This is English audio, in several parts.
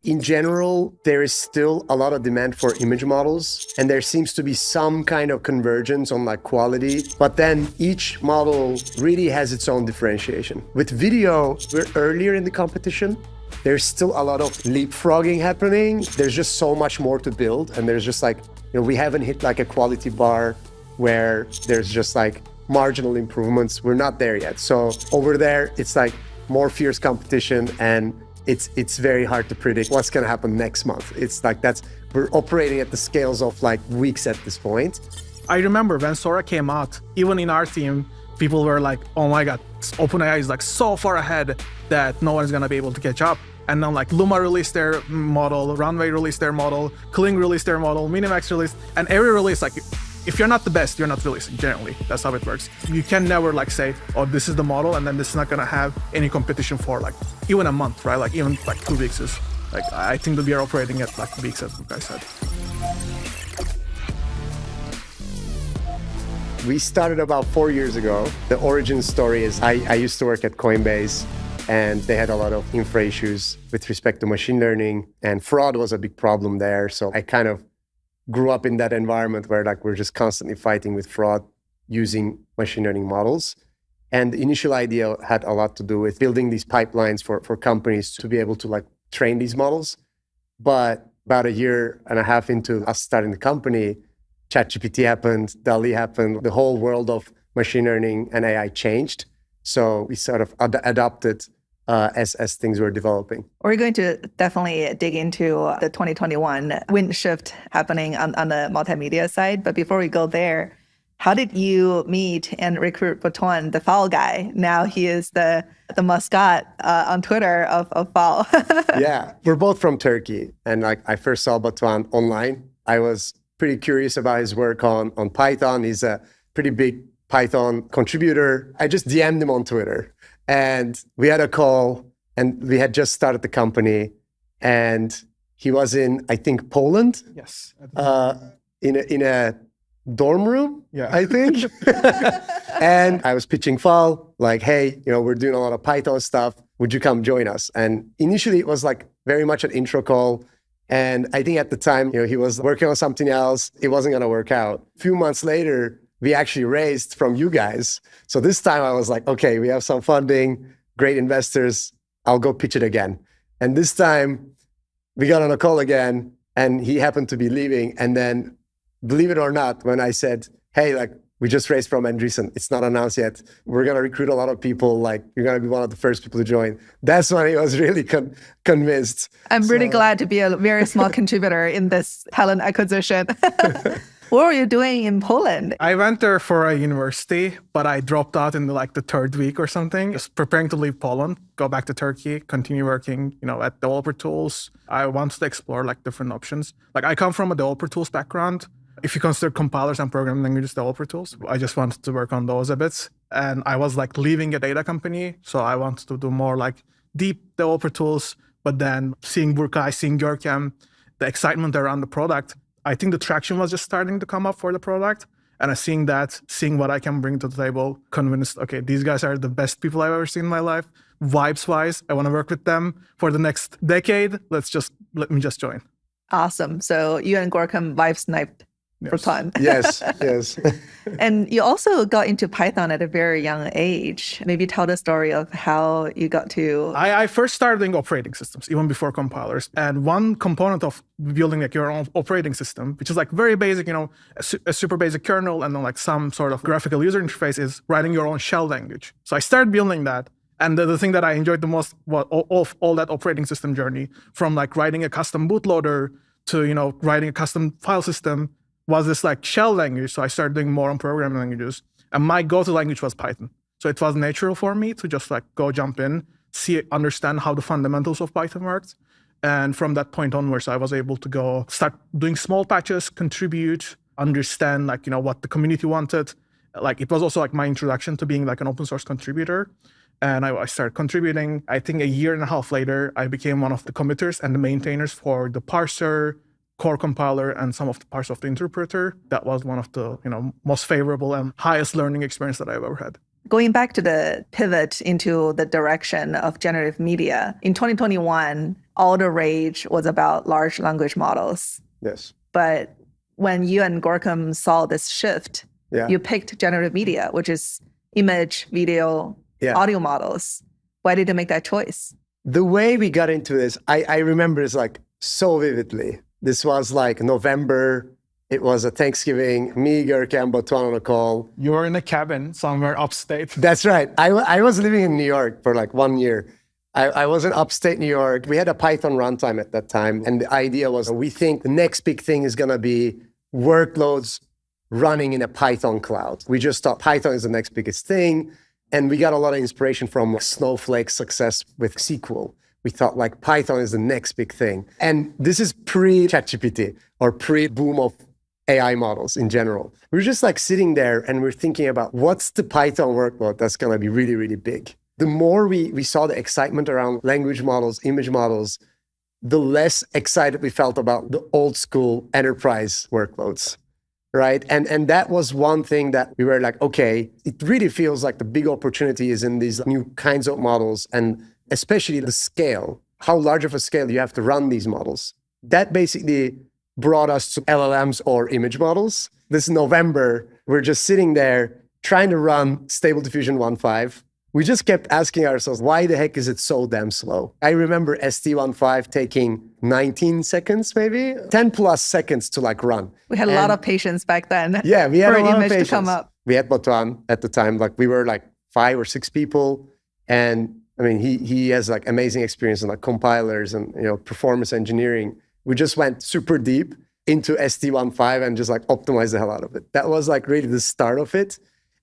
In general, there is still a lot of demand for image models, and there seems to be some kind of convergence on like quality, but then each model really has its own differentiation. With video, we're earlier in the competition. There's still a lot of leapfrogging happening. There's just so much more to build, and there's just like, we haven't hit like a quality bar where there's just like marginal improvements. We're not there yet. So over there, it's like more fierce competition, and it's very hard to predict what's going to happen next month. It's like we're operating at the scales of like weeks at this point. I remember when Sora came out, even in our team, people were like, oh my God, OpenAI is like so far ahead that no one's going to be able to catch up. And then like Luma released their model, Runway released their model, Kling released their model, Minimax released, and every release, like if you're not the best, you're not releasing, generally. That's how it works. You can never like say, oh, this is the model, and then this is not gonna have any competition for like even a month, right? Like even like 2 weeks is, like I think that we are operating at like weeks, as Burkay said. We started about 4 years ago. The origin story is I used to work at Coinbase, and they had a lot of infra issues with respect to machine learning, and fraud was a big problem there. So I kind of grew up in that environment where like we're just constantly fighting with fraud using machine learning models. And the initial idea had a lot to do with building these pipelines for companies to be able to like train these models. But about a year and a half into us starting the company, ChatGPT happened, DALL-E happened, the whole world of machine learning and AI changed. So we sort of adopted as things were developing. We're going to definitely dig into the 2021 wind shift happening on the multimedia side. But before we go there, how did you meet and recruit Batuhan, the Fal guy? Now he is the Mascot on Twitter of Fal. Yeah, we're both from Turkey. And like I first saw Batuhan online. I was pretty curious about his work on Python. He's a pretty big Python contributor. I just DM'd him on Twitter. And we had a call, and we had just started the company, and he was in, I think, Poland. Yes. In a dorm room, yeah. I think. And I was pitching Fal, like, hey, we're doing a lot of Python stuff. Would you come join us? And initially it was like very much an intro call. And I think at the time, he was working on something else. It wasn't going to work out. A few months later, we actually raised from you guys. So this time I was like, okay, we have some funding, great investors. I'll go pitch it again. And this time we got on a call again, and he happened to be leaving. And then, believe it or not, when I said, hey, like we just raised from Andreessen, it's not announced yet. We're going to recruit a lot of people. Like you're going to be one of the first people to join. That's when he was really convinced. I'm really glad to be a very small contributor in this talent acquisition. What were you doing in Poland? I went there for a university, but I dropped out in the 3rd week or something. Just preparing to leave Poland, go back to Turkey, continue working, at developer tools. I wanted to explore different options. I come from a developer tools background. If you consider compilers and programming languages developer tools, I just wanted to work on those a bit. And I was leaving a data company, so I wanted to do more deep developer tools. But then seeing Burkay, seeing Görkem, the excitement around the product, I think the traction was just starting to come up for the product. And seeing what I can bring to the table, convinced, okay, these guys are the best people I've ever seen in my life. Vibes-wise, I want to work with them for the next decade. Let me just join. Awesome. So you and Görkem vibe sniped for fun. Yes. And you also got into Python at a very young age. Maybe tell the story of how you got to... I first started doing operating systems, even before compilers. And one component of building your own operating system, which is very basic, a super basic kernel and then some sort of graphical user interface, is writing your own shell language. So I started building that. And the thing that I enjoyed the most of all that operating system journey, from writing a custom bootloader to writing a custom file system, was this shell language. So I started doing more on programming languages. And my go-to language was Python. So it was natural for me to just go jump in, understand how the fundamentals of Python worked. And from that point onwards, I was able to go start doing small patches, contribute, understand what the community wanted. It was also my introduction to being an open source contributor. And I started contributing. I think a year and a half later, I became one of the committers and the maintainers for the parser, core compiler, and some of the parts of the interpreter. That was one of the most favorable and highest learning experience that I've ever had. Going back to the pivot into the direction of generative media, in 2021, all the rage was about large language models. Yes. But when you and Gorkum saw this shift, you picked generative media, which is image, video, audio models. Why did you make that choice? The way we got into this, I remember this like so vividly. This was like November. It was a Thanksgiving. Me, Burkay, and Batuhan on a call. You were in a cabin somewhere upstate. That's right. I was living in New York for like 1 year. I was in upstate New York. We had a Python runtime at that time. And the idea was we think the next big thing is going to be workloads running in a Python cloud. We just thought Python is the next biggest thing. And we got a lot of inspiration from Snowflake's success with SQL. We thought like Python is the next big thing. And this is pre-ChatGPT or pre-boom of AI models in general. We're just like sitting there and we're thinking about what's the Python workload that's going to be really, really big. The more we saw the excitement around language models, image models, the less excited we felt about the old school enterprise workloads, right? And that was one thing that we were like, okay, it really feels like the big opportunity is in these new kinds of models and especially the scale, how large of a scale you have to run these models. That basically brought us to LLMs or image models. This November, we're just sitting there trying to run Stable Diffusion 1.5. We just kept asking ourselves, why the heck is it so damn slow? I remember ST1.5 taking 19 seconds, maybe 10 plus seconds to like run. We had a lot of patience back then. Yeah, we had for a lot image of patience. To come up. We had Batuhan at the time, like we were like 5 or 6 people. And I mean, he has like amazing experience in like compilers and, performance engineering. We just went super deep into ST1.5 and just like optimized the hell out of it. That was like really the start of it.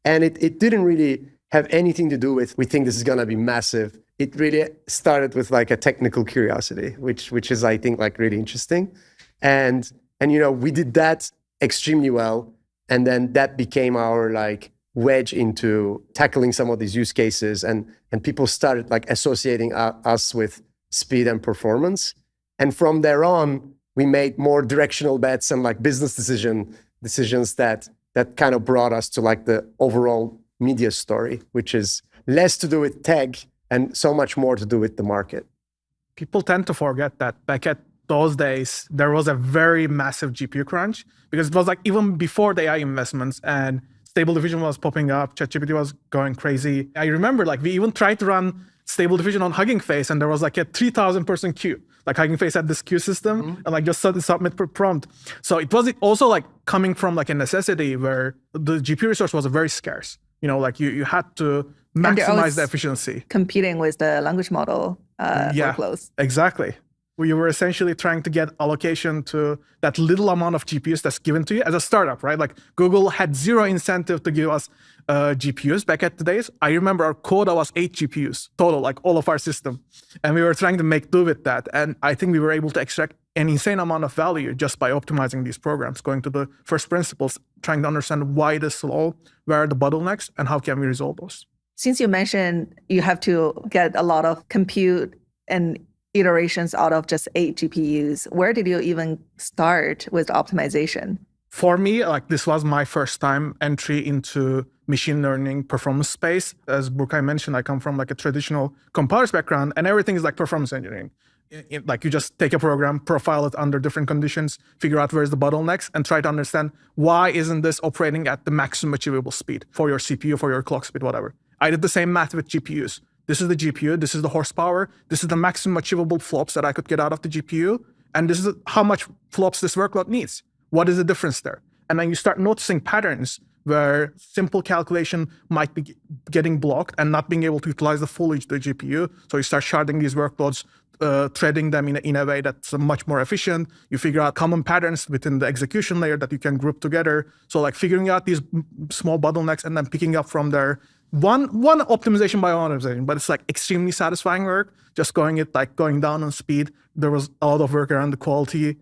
And it didn't really have anything to do with, we think this is going to be massive. It really started with like a technical curiosity, which is, I think, like really interesting. And we did that extremely well. And then that became our like wedge into tackling some of these use cases. And people started like associating us with speed and performance. And from there on, we made more directional bets and like business decisions that kind of brought us to like the overall media story, which is less to do with tech and so much more to do with the market. People tend to forget that back at those days, there was a very massive GPU crunch because it was like even before the AI investments and Stable Diffusion was popping up, ChatGPT was going crazy. I remember like we even tried to run Stable Diffusion on Hugging Face and there was like a 3,000 person queue. Like Hugging Face had this queue system and like just submit per prompt. So it was also like coming from like a necessity where the GPU resource was very scarce. Like you had to maximize the efficiency. Competing with the language model workloads. Exactly. We were essentially trying to get allocation to that little amount of GPUs that's given to you as a startup, right? Like Google had zero incentive to give us GPUs back at the days. I remember our quota was 8 GPUs total, like all of our system. And we were trying to make do with that. And I think we were able to extract an insane amount of value just by optimizing these programs, going to the first principles, trying to understand why it is slow, where are the bottlenecks, and how can we resolve those. Since you mentioned you have to get a lot of compute and iterations out of just 8 GPUs, where did you even start with optimization? For me, like this was my first time entry into machine learning performance space. As Burkay mentioned, I come from like a traditional compilers background and everything is like performance engineering. Like you just take a program, profile it under different conditions, figure out where's the bottlenecks and try to understand why isn't this operating at the maximum achievable speed for your CPU, for your clock speed, whatever. I did the same math with GPUs. This is the GPU, this is the horsepower, this is the maximum achievable flops that I could get out of the GPU, and this is how much flops this workload needs. What is the difference there? And then you start noticing patterns where simple calculation might be getting blocked and not being able to utilize the full the GPU. So you start sharding these workloads, threading them in a way that's much more efficient. You figure out common patterns within the execution layer that you can group together. So like figuring out these small bottlenecks and then picking up from there. One optimization by optimization, but it's like extremely satisfying work. Just going down on speed. There was a lot of work around the quality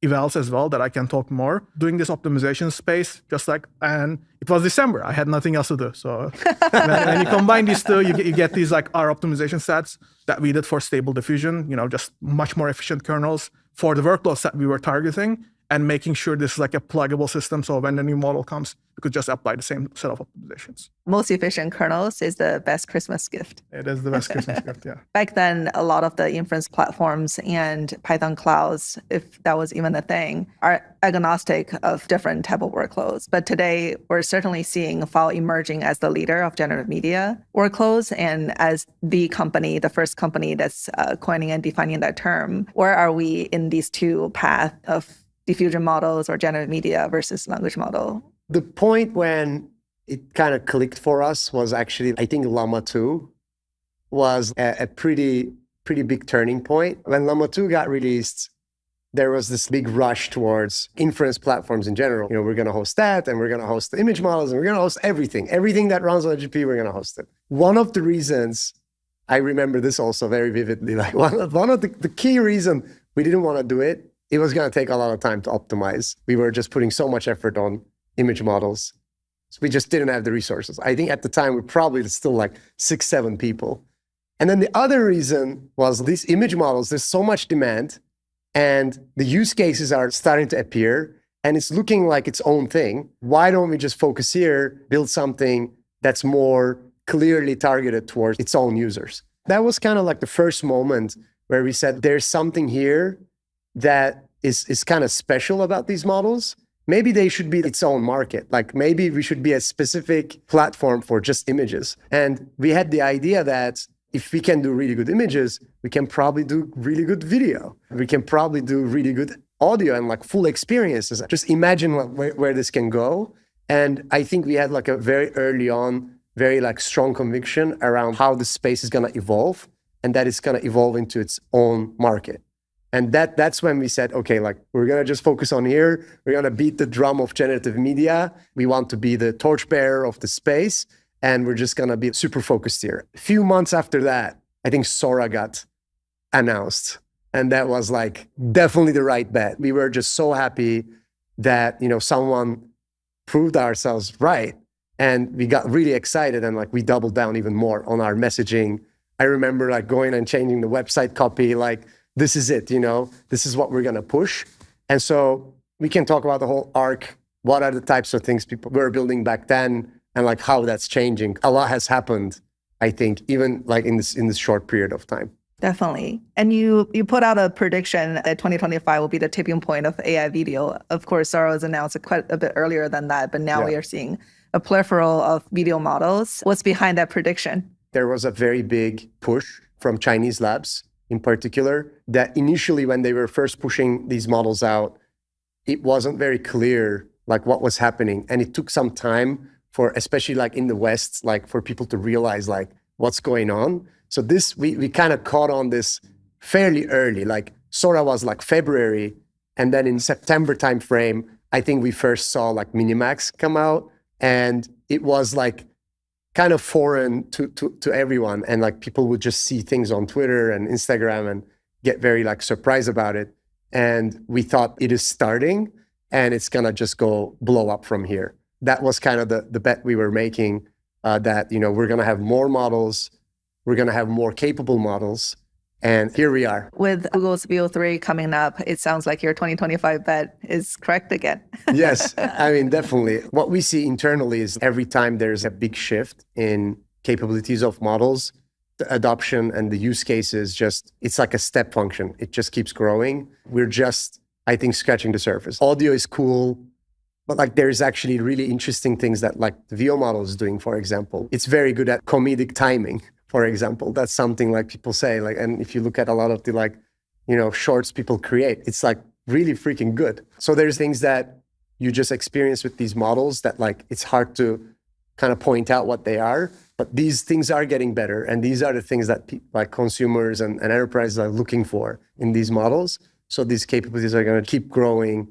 evals as well that I can talk more. Doing this optimization space, and it was December. I had nothing else to do. So when you combine these two, you get these like our optimization stats that we did for Stable Diffusion, just much more efficient kernels for the workloads that we were targeting. and making sure this is like a pluggable system. So when the new model comes, you could just apply the same set of optimizations. Most efficient kernels is the best Christmas gift. It is the best Christmas gift, yeah. Back then, a lot of the inference platforms and Python clouds, if that was even a thing, are agnostic of different type of workloads. But today, we're certainly seeing Fal emerging as the leader of generative media workloads and as the company, the first company that's coining and defining that term. Where are we in these two paths of diffusion models or generative media versus language model? The point when it kind of clicked for us was actually, I think Llama 2 was a pretty big turning point. When Llama 2 got released, there was this big rush towards inference platforms in general. We're going to host that, and we're going to host the image models, and we're going to host everything. Everything that runs on a GPU, we're going to host it. One of the reasons, I remember this also very vividly, like one of the key reason we didn't want to do it, it was going to take a lot of time to optimize. We were just putting so much effort on image models. So we just didn't have the resources. I think at the time, we're probably still like 6, 7 people. And then the other reason was these image models, there's so much demand and the use cases are starting to appear and it's looking like its own thing. Why don't we just focus here, build something that's more clearly targeted towards its own users? That was kind of like the first moment where we said, there's something here that is kind of special about these models. Maybe they should be its own market. Like maybe we should be a specific platform for just images. And we had the idea that if we can do really good images, we can probably do really good video. We can probably do really good audio and like full experiences. Just imagine where this can go. And I think we had like a very early on, very like strong conviction around how the space is going to evolve and that it's going to evolve into its own market. And that's when we said, okay, like we're going to just focus on here. We're going to beat the drum of generative media. We want to be the torchbearer of the space. And we're just going to be super focused here. A few months after that, I think Sora got announced. And that was like definitely the right bet. We were just so happy that, someone proved ourselves right. And we got really excited and like we doubled down even more on our messaging. I remember like going and changing the website copy, like, this is it, this is what we're going to push. And so we can talk about the whole arc. What are the types of things people were building back then and like how that's changing? A lot has happened, I think, even like in this short period of time. Definitely. And you put out a prediction that 2025 will be the tipping point of AI video. Of course, Sora was announced quite a bit earlier than that, but now we are seeing a plethora of video models. What's behind that prediction? There was a very big push from Chinese labs in particular, that initially when they were first pushing these models out, it wasn't very clear like what was happening. And it took some time for, especially like in the West, like for people to realize like what's going on. So this, we kind of caught on this fairly early, like Sora was like February. And then in September timeframe, I think we first saw like Minimax come out and it was like kind of foreign to everyone. And like people would just see things on Twitter and Instagram and get very like surprised about it. And we thought it is starting and it's gonna just go blow up from here. That was kind of the bet we were making, that, we're gonna have more models, we're gonna have more capable models. And here we are. With Google's Veo 3 coming up, it sounds like your 2025 bet is correct again. Yes, I mean, definitely. What we see internally is every time there's a big shift in capabilities of models, the adoption and the use cases it's like a step function. It just keeps growing. We're just, I think, scratching the surface. Audio is cool, but like there's actually really interesting things that like the Veo model is doing, for example. It's very good at comedic timing. For example, that's something like people say, like, and if you look at a lot of the like, shorts people create, it's like really freaking good. So there's things that you just experience with these models that like, it's hard to kind of point out what they are, but these things are getting better. And these are the things that like consumers and enterprises are looking for in these models. So these capabilities are going to keep growing,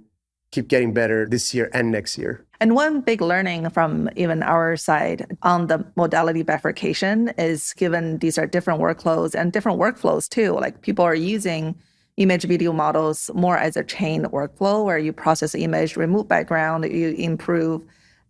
keep getting better this year and next year. And one big learning from even our side on the modality bifurcation is, given these are different workloads and different workflows too, like people are using image video models more as a chain workflow where you process the image, remove background, you improve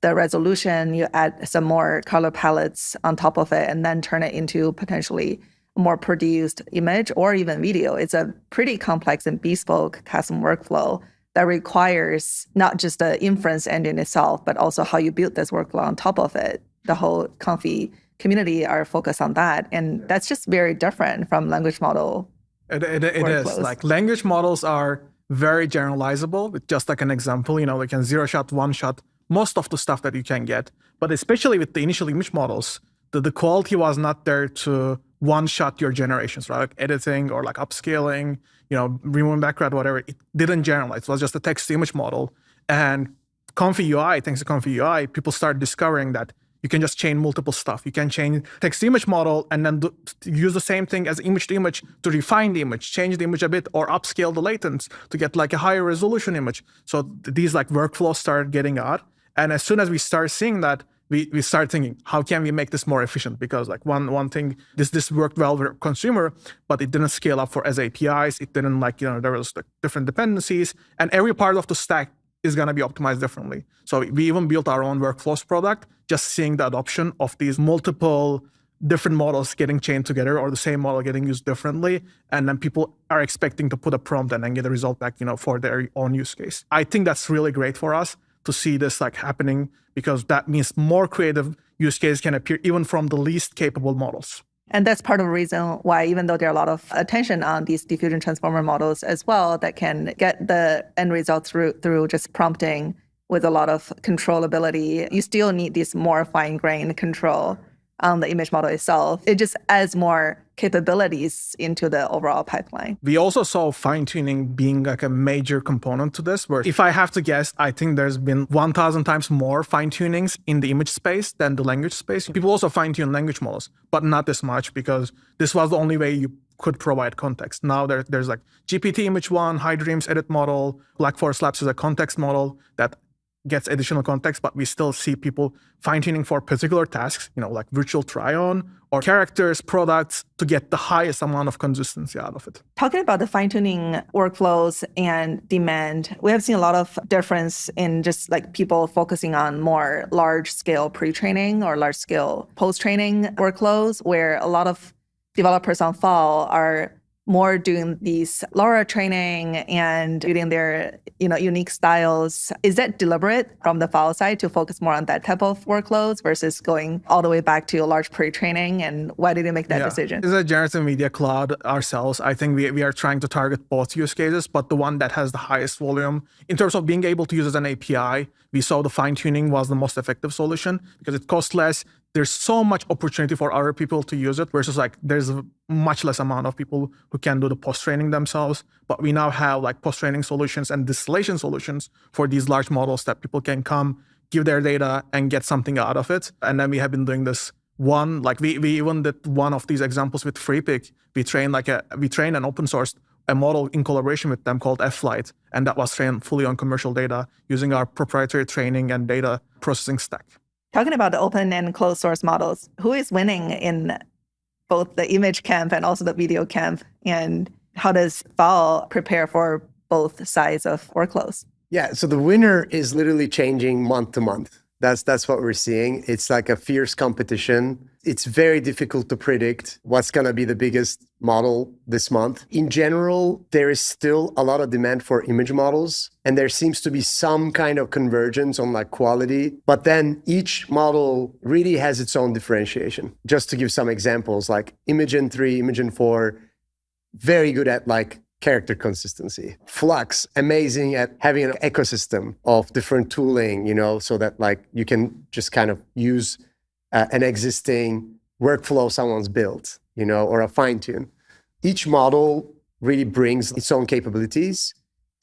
the resolution, you add some more color palettes on top of it, and then turn it into potentially a more produced image or even video. It's a pretty complex and bespoke custom workflow. that requires not just the inference engine itself, but also how you build this workflow on top of it. The whole Confi community are focused on that. And that's just very different from language model. It is. Like language models are very generalizable. With just like an example, we can zero shot, one shot, most of the stuff that you can get. But especially with the initial image models, the quality was not there to one-shot your generations, right? Like editing or like upscaling, removing background, whatever. It didn't generalize. It was just a text-to-image model. And thanks to Confi UI, people started discovering that you can just chain multiple stuff. You can chain text-to-image model and then use the same thing as image-to-image to refine the image, change the image a bit, or upscale the latents to get like a higher resolution image. So these like workflows started getting out. And as soon as we start seeing that, we start thinking, how can we make this more efficient? Because like one thing, this worked well with consumer, but it didn't scale up as APIs. It didn't there was like different dependencies, and every part of the stack is going to be optimized differently. So we even built our own workflows product, just seeing the adoption of these multiple different models getting chained together or the same model getting used differently. And then people are expecting to put a prompt and then get a result back, for their own use case. I think that's really great for us to see this like happening, because that means more creative use cases can appear even from the least capable models. And that's part of the reason why, even though there are a lot of attention on these diffusion transformer models as well, that can get the end results through just prompting with a lot of controllability, you still need this more fine-grained control on the image model itself. It just adds more capabilities into the overall pipeline. We also saw fine-tuning being like a major component to this, where if I have to guess, I think there's been 1,000 times more fine-tunings in the image space than the language space. People also fine-tune language models, but not this much, because this was the only way you could provide context. Now there's like GPT Image 1, High Dreams Edit model, Black Forest Labs is a context model that gets additional context, but we still see people fine-tuning for particular tasks, like virtual try-on or characters, products, to get the highest amount of consistency out of it. Talking about the fine-tuning workflows and demand, we have seen a lot of difference in just like people focusing on more large-scale pre-training or large-scale post-training workflows, where a lot of developers on Fal are more doing these LoRa training and building their unique styles. Is that deliberate from the Fal side to focus more on that type of workloads versus going all the way back to a large pre-training? And why did you make that decision? As a generative media cloud ourselves, I think we are trying to target both use cases, but the one that has the highest volume. In terms of being able to use as an API, we saw the fine-tuning was the most effective solution because it costs less. There's so much opportunity for other people to use it versus like there's a much less amount of people who can do the post-training themselves. But we now have like post-training solutions and distillation solutions for these large models that people can come, give their data and get something out of it. And then we have been doing this one, like we even did one of these examples with FreePic. We trained and open sourced a model in collaboration with them called F-Light. And that was trained fully on commercial data using our proprietary training and data processing stack. Talking about the open and closed source models, who is winning in both the image camp and also the video camp? And how does Fal prepare for both sides of workloads? Yeah, so the winner is literally changing month to month. That's what we're seeing. It's like a fierce competition. It's very difficult to predict what's going to be the biggest model this month. In general, there is still a lot of demand for image models, and there seems to be some kind of convergence on like quality. But then each model really has its own differentiation. Just to give some examples, like Imagen 3, Imagen 4, very good at like character consistency. Flux, amazing at having an ecosystem of different tooling, so that like you can just kind of use an existing workflow someone's built, or a fine tune. Each model really brings its own capabilities.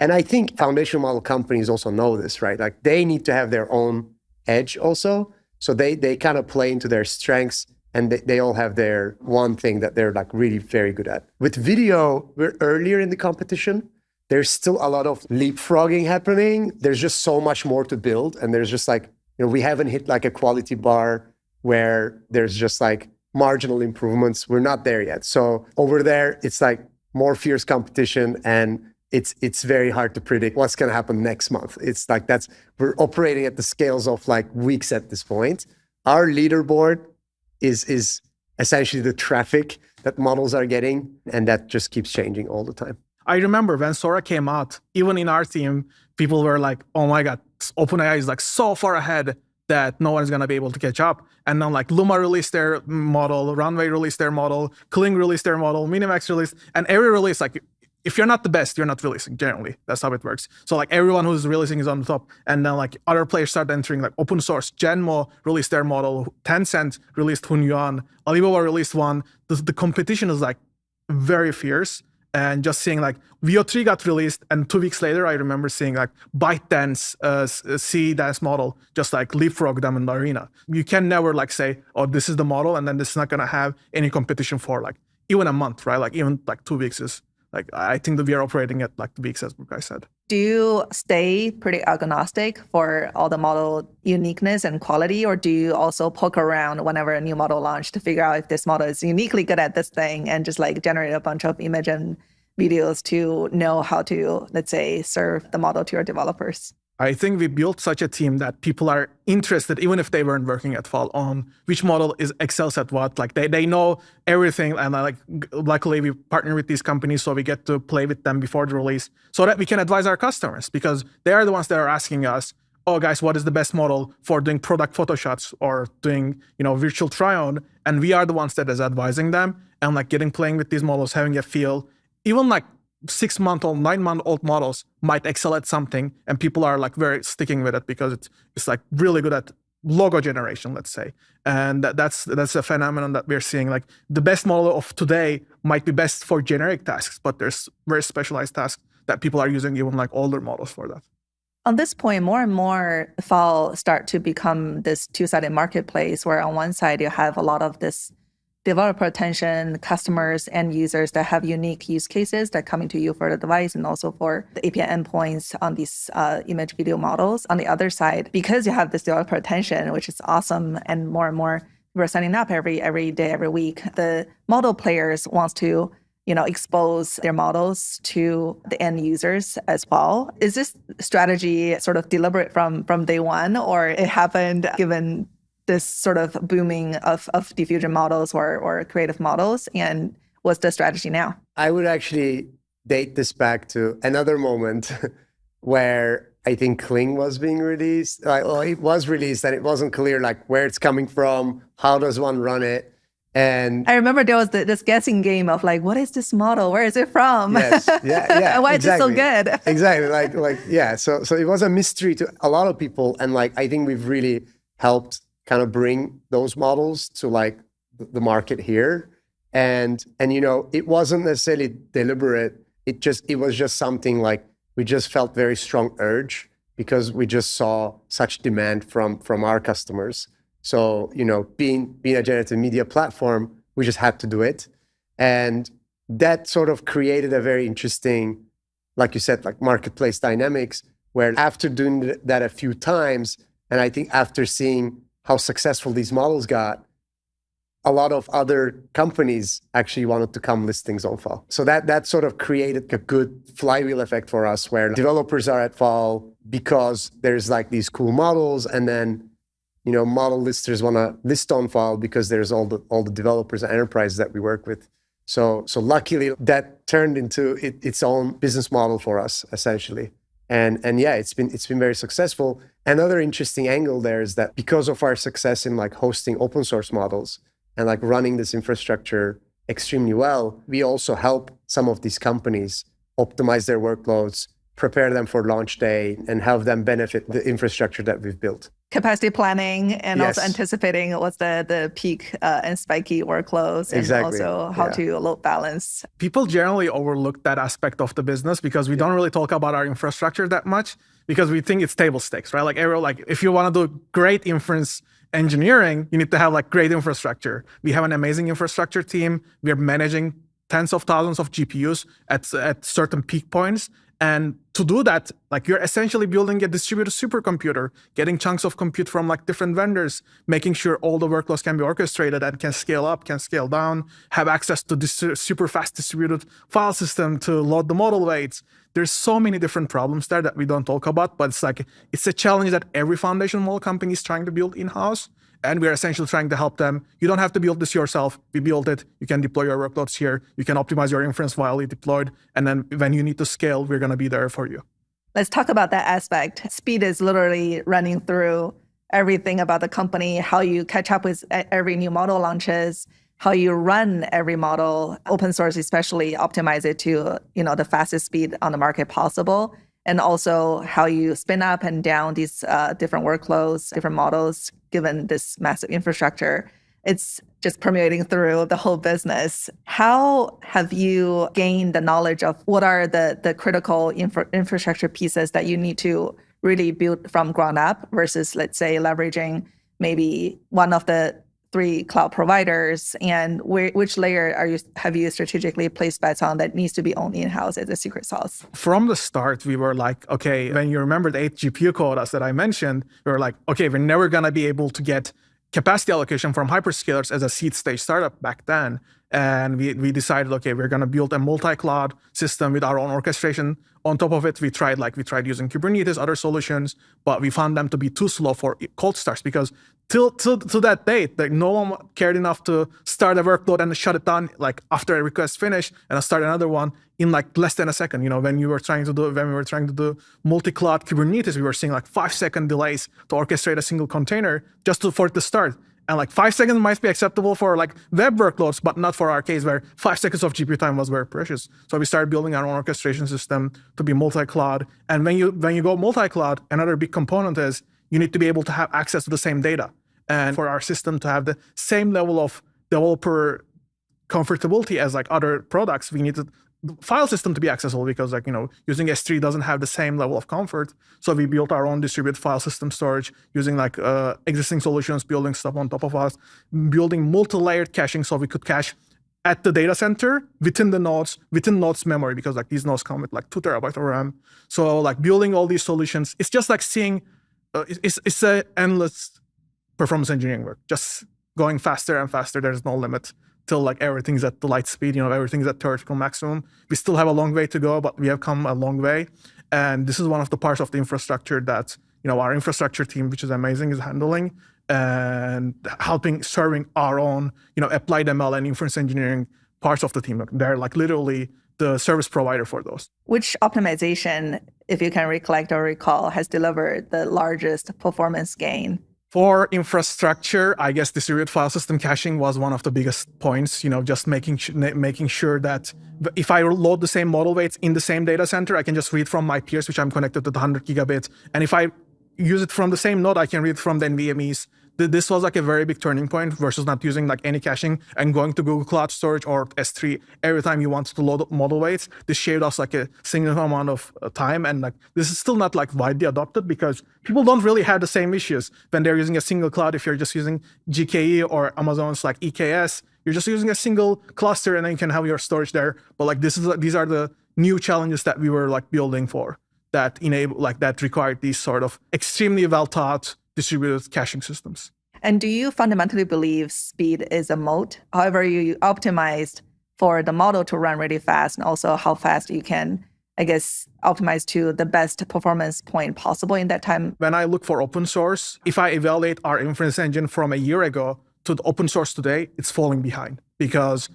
And I think foundational model companies also know this, right? Like they need to have their own edge also. So they kind of play into their strengths, and they all have their one thing that they're like really very good at. With video, we're earlier in the competition. There's still a lot of leapfrogging happening. There's just so much more to build. And there's just like, we haven't hit like a quality bar where there's just like marginal improvements. We're not there yet. So over there, it's like more fierce competition, and it's very hard to predict what's going to happen next month. It's like we're operating at the scales of like weeks at this point. Our leaderboard is essentially the traffic that models are getting, and that just keeps changing all the time. I remember when Sora came out, even in our team, people were like, oh my God, OpenAI is like so far ahead that no one's going to be able to catch up. And then like Luma released their model, Runway released their model, Kling released their model, Minimax released, and every release, like if you're not the best, you're not releasing generally. That's how it works. So like everyone who's releasing is on the top. And then like other players start entering, like open source. Genmo released their model. Tencent released Hunyuan. Alibaba released one. The competition is like very fierce. And just seeing like VO3 got released, and 2 weeks later, I remember seeing like ByteDance C dance model just like leapfrog them in the arena. You can never like say, oh, this is the model, and then this is not gonna have any competition for like even a month, right? Like even like 2 weeks is like, I think that we are operating at like the weeks, as Burkay said. Do you stay pretty agnostic for all the model uniqueness and quality, or do you also poke around whenever a new model launched to figure out if this model is uniquely good at this thing and just like generate a bunch of image and videos to know how to, let's say, serve the model to your developers? I think we built such a team that people are interested, even if they weren't working at Fal, on which model excels at what. Like they know everything, and like luckily we partner with these companies, so we get to play with them before the release, so that we can advise our customers, because they are the ones that are asking us, oh guys, what is the best model for doing product photo shots or doing virtual try-on, and we are the ones that is advising them and like playing with these models, having a feel. Even like 6-month-old, 9-month-old models might excel at something, and people are like very sticking with it because it's like really good at logo generation, let's say. And that's a phenomenon that we're seeing. Like the best model of today might be best for generic tasks, but there's very specialized tasks that people are using even like older models for that. On this point, more and more Fal start to become this two-sided marketplace where on one side you have a lot of this developer attention, customers and users that have unique use cases that coming to you for the device and also for the API endpoints on these image video models. On the other side, because you have this developer attention, which is awesome, and more we're signing up every day, every week, the model players wants to expose their models to the end users as well. Is this strategy sort of deliberate from day one, or it happened given this sort of booming of diffusion models or creative models? And what's the strategy now? I would actually date this back to another moment where I think Kling was being released. It was released and it wasn't clear like where it's coming from, how does one run it. And I remember there was this guessing game of like, what is this model? Where is it from? Yes, yeah. Why exactly. is it so good? Exactly, like yeah. So it was a mystery to a lot of people, and like I think we've really helped kind of bring those models to like the market here. And it wasn't necessarily deliberate. It was just something like we just felt very strong urge because we just saw such demand from our customers. So, being a generative media platform, we just had to do it. And that sort of created a very interesting, like you said, like marketplace dynamics, where after doing that a few times, and I think after seeing how successful these models got, a lot of other companies actually wanted to come list things on Fal. So that sort of created a good flywheel effect for us, where developers are at Fal because there's like these cool models, and then model listers want to list on Fal because there's all the developers and enterprises that we work with. So luckily that turned into its own business model for us essentially. And yeah, it's been very successful. Another interesting angle there is that because of our success in like hosting open source models and like running this infrastructure extremely well, we also help some of these companies optimize their workloads, prepare them for launch day, and have them benefit the infrastructure that we've built. Capacity planning and Yes. also anticipating what's the peak and spiky workloads, and Exactly. also how to load balance. People generally overlook that aspect of the business because we don't really talk about our infrastructure that much, because we think it's table stakes, right? Like if you want to do great inference engineering, you need to have like great infrastructure. We have an amazing infrastructure team. We are managing tens of thousands of GPUs at certain peak points. And to do that, like you're essentially building a distributed supercomputer, getting chunks of compute from like different vendors, making sure all the workloads can be orchestrated and can scale up, can scale down, have access to this super fast distributed file system to load the model weights. There's so many different problems there that we don't talk about, but it's a challenge that every foundation model company is trying to build in-house. And we're essentially trying to help them. You don't have to build this yourself. We build it. You can deploy your workloads here. You can optimize your inference while you deployed. And then when you need to scale, we're going to be there for you. Let's talk about that aspect. Speed is literally running through everything about the company, how you catch up with every new model launches, how you run every model, open source especially, optimize it to the fastest speed on the market possible, and also how you spin up and down these different workloads, different models, given this massive infrastructure. It's just permeating through the whole business. How have you gained the knowledge of what are the critical infrastructure pieces that you need to really build from ground up versus, let's say, leveraging maybe one of the 3 cloud providers, and which layer have you strategically placed bets on that needs to be owned in-house as a secret sauce? From the start, we were like, okay, when you remember the 8 GPU quotas that I mentioned, we were like, okay, we're never going to be able to get capacity allocation from hyperscalers as a seed stage startup back then. And we decided, okay, we're going to build a multi-cloud system with our own orchestration. On top of it, we tried using Kubernetes, other solutions, but we found them to be too slow for cold starts because till that date, like no one cared enough to start a workload and shut it down like after a request finished and start another one in like less than a second. When we were trying to do multi-cloud Kubernetes, we were seeing like 5-second delays to orchestrate a single container just for it to start. And like 5 seconds might be acceptable for like web workloads, but not for our case where 5 seconds of GPU time was very precious. So we started building our own orchestration system to be multi-cloud. And when you go multi-cloud, another big component is you need to be able to have access to the same data. And for our system to have the same level of developer comfortability as like other products, we need the file system to be accessible because using S3 doesn't have the same level of comfort. So we built our own distributed file system storage using like existing solutions, building stuff on top of us, building multi-layered caching so we could cache at the data center within nodes memory because like these nodes come with like 2 terabytes of RAM. So like building all these solutions, it's just like seeing, it's a endless performance engineering work, just going faster and faster. There's no limit till like everything's at the light speed, everything's at theoretical maximum. We still have a long way to go, but we have come a long way. And this is one of the parts of the infrastructure that, our infrastructure team, which is amazing, is handling and helping serving our own, applied ML and inference engineering parts of the team. They're like literally the service provider for those. Which optimization, if you can recollect or recall, has delivered the largest performance gain? For infrastructure, I guess distributed file system caching was one of the biggest points, just making sure that if I load the same model weights in the same data center, I can just read from my peers, which I'm connected to the 100 gigabits. And if I use it from the same node, I can read from the NVMEs. This was like a very big turning point versus not using like any caching and going to Google Cloud Storage or S3 every time you want to load model weights. This shaved us like a significant amount of time. And like this is still not like widely adopted because people don't really have the same issues when they're using a single cloud. If you're just using GKE or Amazon's like EKS, you're just using a single cluster and then you can have your storage there. But like these are the new challenges that we were like building for that that required these sort of extremely well thought distributed caching systems. And do you fundamentally believe speed is a moat? However, you optimized for the model to run really fast and also how fast you can, I guess, optimize to the best performance point possible in that time. When I look for open source, if I evaluate our inference engine from a year ago to the open source today, it's falling behind because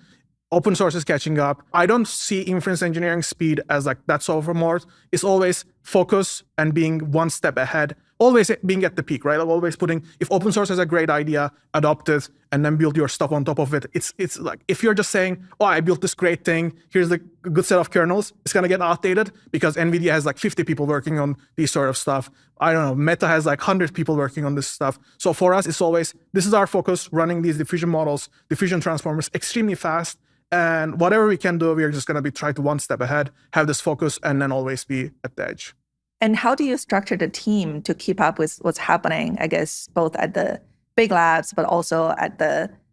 open source is catching up. I don't see inference engineering speed as like that's overmore. It's always focus and being one step ahead, always being at the peak, right? Always putting, if open source has a great idea, adopt it and then build your stuff on top of it. It's like, if you're just saying, oh, I built this great thing, here's the good set of kernels, it's gonna get outdated because NVIDIA has like 50 people working on these sort of stuff. I don't know, Meta has like 100 people working on this stuff. So for us, it's always, this is our focus, running these diffusion models, diffusion transformers extremely fast. And whatever we can do, we're just going to be try to one step ahead, have this focus, and then always be at the edge. And how do you structure the team to keep up with what's happening, I guess, both at the big labs, but also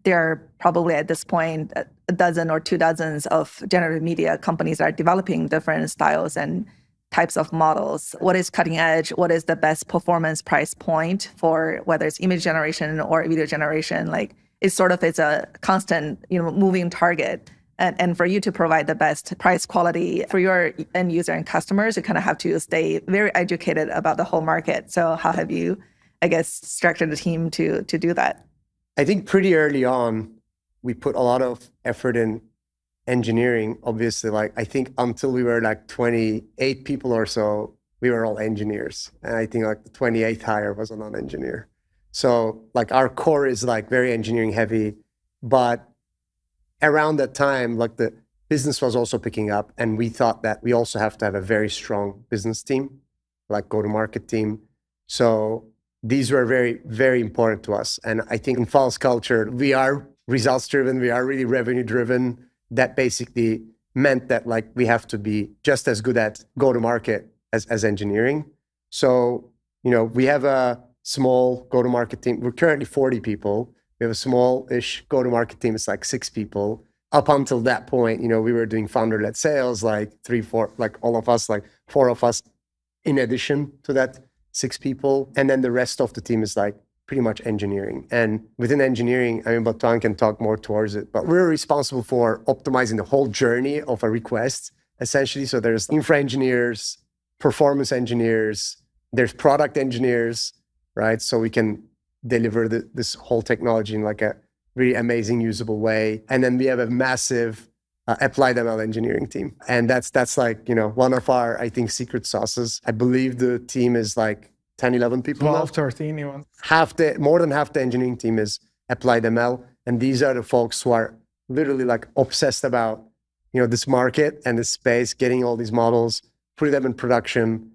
there are probably at this point a dozen or 2 dozens of generative media companies that are developing different styles and types of models. What is cutting edge? What is the best performance price point for whether it's image generation or video generation? Like, it's a constant, moving target. And for you to provide the best price quality for your end user and customers, you kind of have to stay very educated about the whole market. So how have you I guess, structure the team to do that? I think pretty early on, we put a lot of effort in engineering. Obviously, like I think until we were like 28 people or so, we were all engineers. And I think like the 28th hire was a non-engineer. So like our core is like very engineering heavy, but around that time, like the business was also picking up, and we thought that we also have to have a very strong business team, like go-to-market team. So these were very, very important to us. And I think in Fal's culture, we are results-driven, we are really revenue-driven. That basically meant that like we have to be just as good at go-to-market as engineering. So, you know, we have a small go-to-market team. We're currently 40 people. We have a small-ish go-to-market team. It's like 6 people. Up until that point, you know, we were doing founder-led sales, like 3, 4, like all of us, like 4 of us in addition to that 6 people. And then the rest of the team is like pretty much engineering. And within engineering, I mean, Batuhan can talk more towards it, but we're responsible for optimizing the whole journey of a request, essentially. So there's infra engineers, performance engineers, there's product engineers, right? So we can deliver this whole technology in like a really amazing, usable way. And then we have a massive applied ML engineering team. And that's like, you know, one of our, I think, secret sauces. I believe the team is like 10, 11 people 12, now. 13 even. More than half the engineering team is applied ML. And these are the folks who are literally like obsessed about, you know, this market and this space, getting all these models, putting them in production,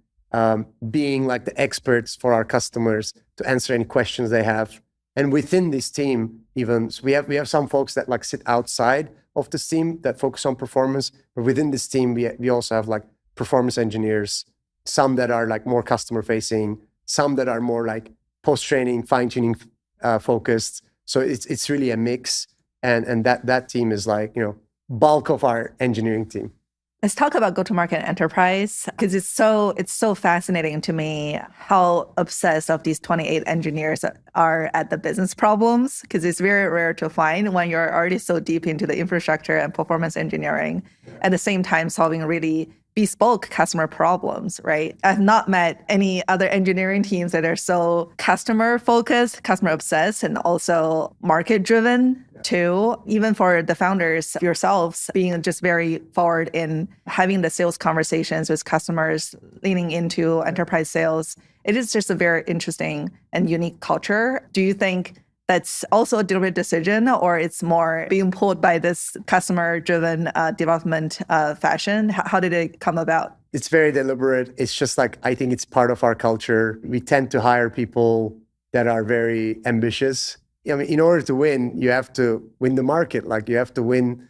being like the experts for our customers to answer any questions they have. And within this team, even so we have some folks that like sit outside of this team that focus on performance. But within this team, we also have like performance engineers, some that are like more customer facing, some that are more like post-training, fine-tuning focused. So it's really a mix. And that team is like, you know, bulk of our engineering team. Let's talk about go-to-market enterprise, because it's so fascinating to me how obsessed of these 28 engineers are at the business problems, because it's very rare to find when you're already so deep into the infrastructure and performance engineering, at the same time solving really bespoke customer problems, right? I've not met any other engineering teams that are so customer focused, customer obsessed, and also market driven too. Even for the founders yourselves, being just very forward in having the sales conversations with customers, leaning into enterprise sales. It is just a very interesting and unique culture. Do you think that's also a deliberate decision, or it's more being pulled by this customer-driven development fashion? How did it come about? It's very deliberate. It's just like, I think it's part of our culture. We tend to hire people that are very ambitious. I mean, in order to win, you have to win the market. Like you have to win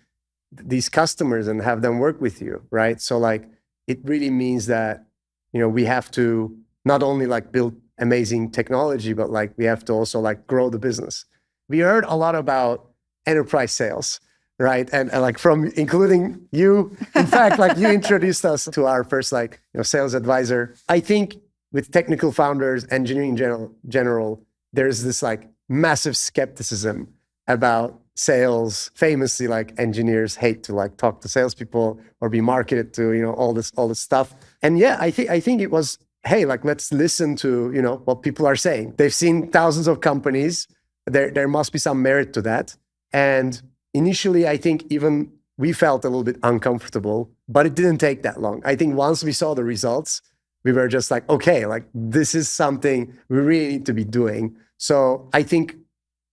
these customers and have them work with you, right? So like, it really means that, you know, we have to not only like build amazing technology, but like we have to also like grow the business. We heard a lot about enterprise sales, right? And like from including you, in fact, like you introduced us to our first like, you know, sales advisor. I think with technical founders, engineering in general, there's this like massive skepticism about sales. Famously, like engineers hate to like talk to salespeople or be marketed to, you know, all this stuff. And yeah, I think it was, hey, like, let's listen to, you know, what people are saying. They've seen thousands of companies. There must be some merit to that. And initially, I think even we felt a little bit uncomfortable, but it didn't take that long. I think once we saw the results, we were just like, okay, like this is something we really need to be doing. So I think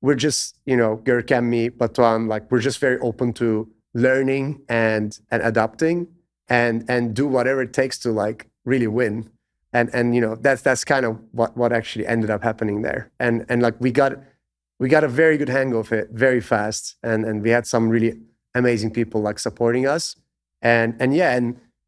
we're just, you know, Gurk and me, Batuhan, like we're just very open to learning and adapting and do whatever it takes to like really win. And you know, that's kind of what actually ended up happening there. And like we got a very good hang of it very fast. And we had some really amazing people like supporting us. And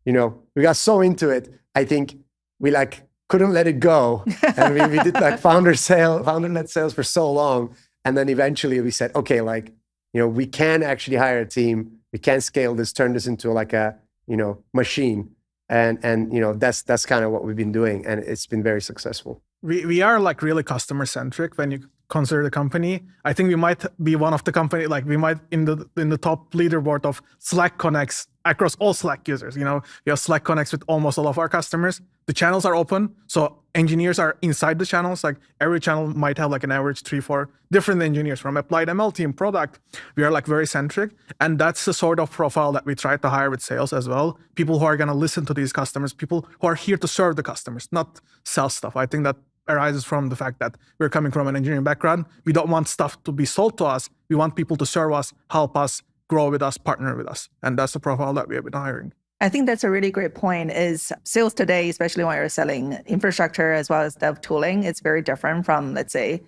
you know, we got so into it, I think we like couldn't let it go. And we did like founder-led sales for so long. And then eventually we said, okay, like, you know, we can actually hire a team, we can scale this, turn this into like a, you know, machine. And you know, that's kind of what we've been doing, and it's been very successful. We are like really customer centric when you consider the company. I think we might be one of the company, like we might in the top leaderboard of Slack connects across all Slack users. We have Slack connects with almost all of our customers. The channels are open, so engineers are inside the channels. Like every channel might have like an average 3-4 different engineers from applied ML team, product. We are like very centric, and that's the sort of profile that we try to hire with sales as well. People who are going to listen to these customers, people who are here to serve the customers, not sell stuff. I think that arises from the fact that we're coming from an engineering background. We don't want stuff to be sold to us. We want people to serve us, help us, grow with us, partner with us. And that's the profile that we have been hiring. I think that's a really great point is sales today, especially when you're selling infrastructure as well as dev tooling, it's very different from, let's say,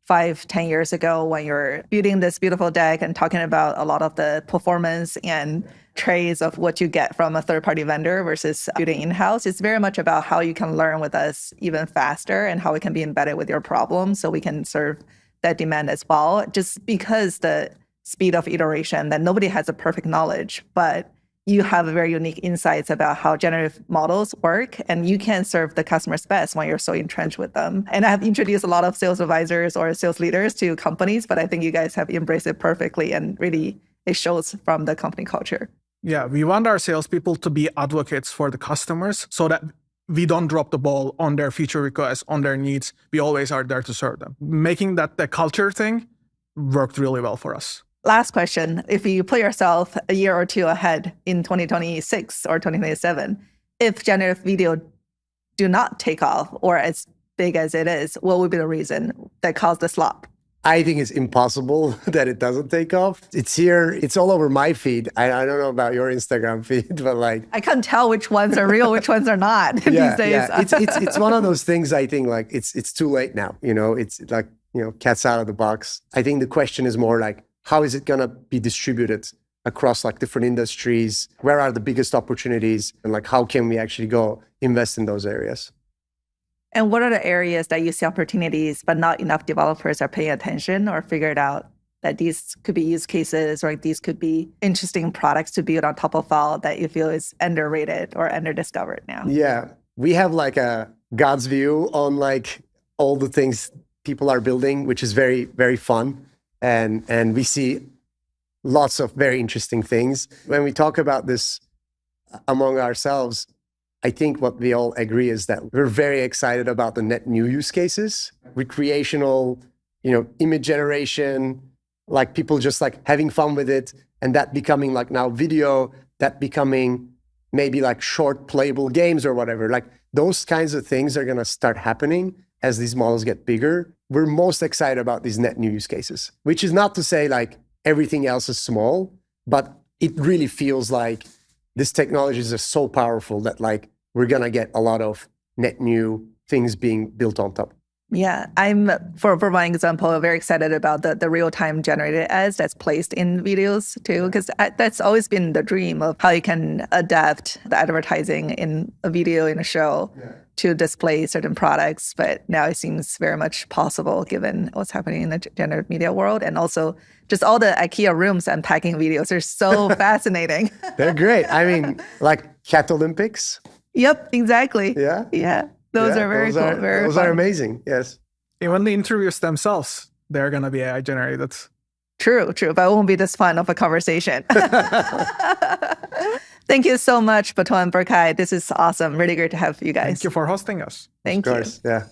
5-10 years ago when you're building this beautiful deck and talking about a lot of the performance and traits of what you get from a third-party vendor versus building in-house. It's very much about how you can learn with us even faster and how we can be embedded with your problem so we can serve that demand as well. Just because the speed of iteration, that nobody has a perfect knowledge, but you have a very unique insights about how generative models work, and you can serve the customers best when you're so entrenched with them. And I have introduced a lot of sales advisors or sales leaders to companies, but I think you guys have embraced it perfectly, and really it shows from the company culture. Yeah, we want our salespeople to be advocates for the customers so that we don't drop the ball on their feature requests, on their needs. We always are there to serve them. Making that the culture thing worked really well for us. Last question. If you put yourself a year or two ahead in 2026 or 2027, if generative video do not take off or as big as it is, what would be the reason that caused the slump? I think it's impossible that it doesn't take off. It's here. It's all over my feed. I don't know about your Instagram feed, but like... I can't tell which ones are real, which ones are not these days. Yeah. It's one of those things, I think, like it's too late now. It's like, cat's out of the box. I think the question is more like, how is it going to be distributed across like different industries? Where are the biggest opportunities? And like, how can we actually go invest in those areas? And what are the areas that you see opportunities, but not enough developers are paying attention or figured out that these could be use cases or these could be interesting products to build on top of Fal that you feel is underrated or underdiscovered now? Yeah, we have like a God's view on like all the things people are building, which is very, very fun. And we see lots of very interesting things. When we talk about this among ourselves, I think what we all agree is that we're very excited about the net new use cases, recreational, image generation, like people just like having fun with it, and that becoming like now video, that becoming maybe like short playable games or whatever. Like those kinds of things are going to start happening as these models get bigger. We're most excited about these net new use cases, which is not to say like everything else is small, but it really feels like this technologies are so powerful that like we're going to get a lot of net new things being built on top. Yeah, I'm, for my example, very excited about the real-time generated ads that's placed in videos too, because that's always been the dream of how you can adapt the advertising in a video, in a show, to display certain products. But now it seems very much possible given what's happening in the generative media world. And also just all the IKEA rooms unpacking videos are so fascinating. They're great. I mean, like Cat Olympics. Yep, exactly. Yeah. Yeah. Those are very cool. Those are amazing. Yes. Even the interviews themselves, they're going to be AI generated. True. But it won't be this fun of a conversation. Thank you so much, Batuhan, Burkay. This is awesome. Really great to have you guys. Thank you for hosting us. Thank you. Of course. Yeah.